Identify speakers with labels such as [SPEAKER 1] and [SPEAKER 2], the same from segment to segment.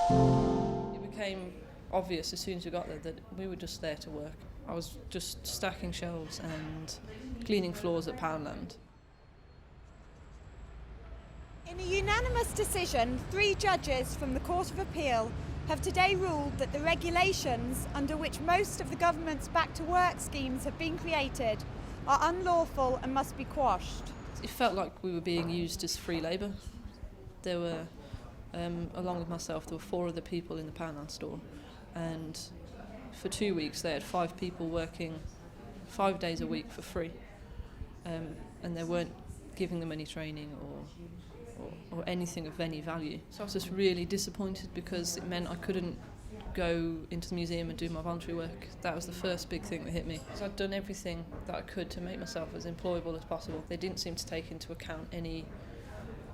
[SPEAKER 1] It became obvious as soon as we got there that we were just there to work. I was just stacking shelves and cleaning floors at Poundland.
[SPEAKER 2] In a unanimous decision, 3 judges from the Court of Appeal have today ruled that the regulations under which most of the government's back-to-work schemes have been created are unlawful and must be quashed.
[SPEAKER 1] It felt like we were being used as free labour. There were, along with myself, there were 4 other people in the Poundland store, and for 2 weeks they had 5 people working 5 days a week for free, and they weren't giving them any training or anything of any value. So I was just really disappointed because it meant I couldn't go into the museum and do my voluntary work. That was the first big thing that hit me. So I'd done everything that I could to make myself as employable as possible. They didn't seem to take into account any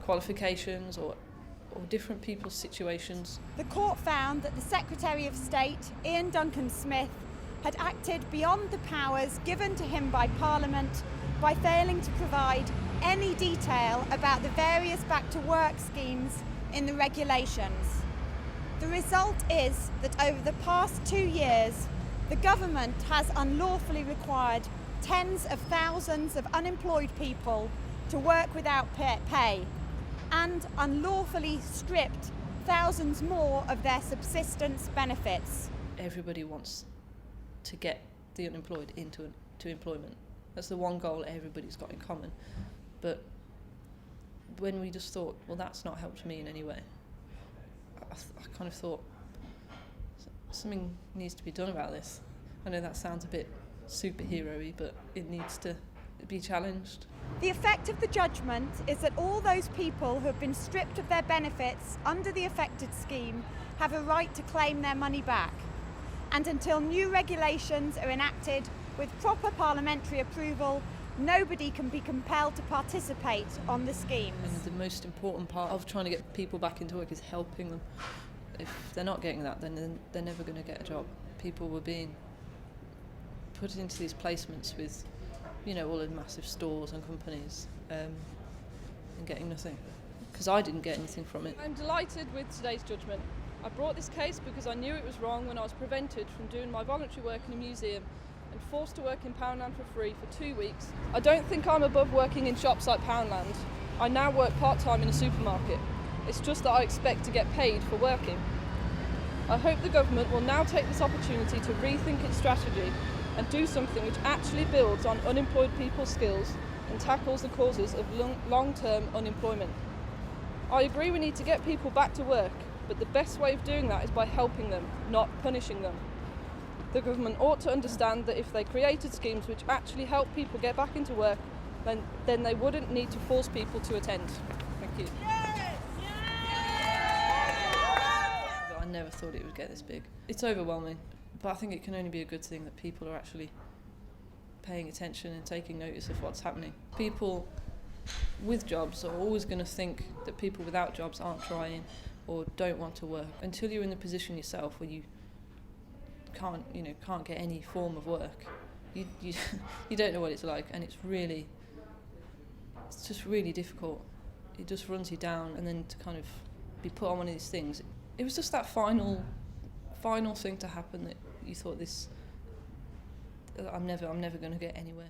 [SPEAKER 1] qualifications or different people's situations.
[SPEAKER 2] The court found that the Secretary of State, Ian Duncan Smith, had acted beyond the powers given to him by Parliament by failing to provide any detail about the various back-to-work schemes in the regulations. The result is that over the past 2 years, the government has unlawfully required tens of thousands of unemployed people to work without pay and unlawfully stripped thousands more of their subsistence benefits.
[SPEAKER 1] Everybody wants to get the unemployed into employment. That's the one goal everybody's got in common. But when we just thought, well, that's not helped me in any way, I kind of thought something needs to be done about this. I know that sounds a bit superhero-y, but it needs to be challenged.
[SPEAKER 2] The effect of the judgment is that all those people who have been stripped of their benefits under the affected scheme have a right to claim their money back. And until new regulations are enacted with proper parliamentary approval, nobody can be compelled to participate on the schemes.
[SPEAKER 1] And the most important part of trying to get people back into work is helping them. If they're not getting that, then they're never going to get a job. People were being put into these placements with, all the massive stores and companies, and getting nothing. Because I didn't get anything from it.
[SPEAKER 3] I'm delighted with today's judgment. I brought this case because I knew it was wrong when I was prevented from doing my voluntary work in a museum and forced to work in Poundland for free for 2 weeks. I don't think I'm above working in shops like Poundland. I now work part-time in a supermarket. It's just that I expect to get paid for working. I hope the government will now take this opportunity to rethink its strategy and do something which actually builds on unemployed people's skills and tackles the causes of long-term unemployment. I agree we need to get people back to work, but the best way of doing that is by helping them, not punishing them. The government ought to understand that if they created schemes which actually help people get back into work, then they wouldn't need to force people to attend. Thank you.
[SPEAKER 1] I never thought it would get this big. It's overwhelming, but I think it can only be a good thing that people are actually paying attention and taking notice of what's happening. People with jobs are always going to think that people without jobs aren't trying or don't want to work. Until you're in the position yourself where you can't get any form of work, you don't know what it's like, and it's just really difficult. It just runs you down, and then to kind of be put on one of these things, it was just that final thing to happen that you thought I'm never going to get anywhere.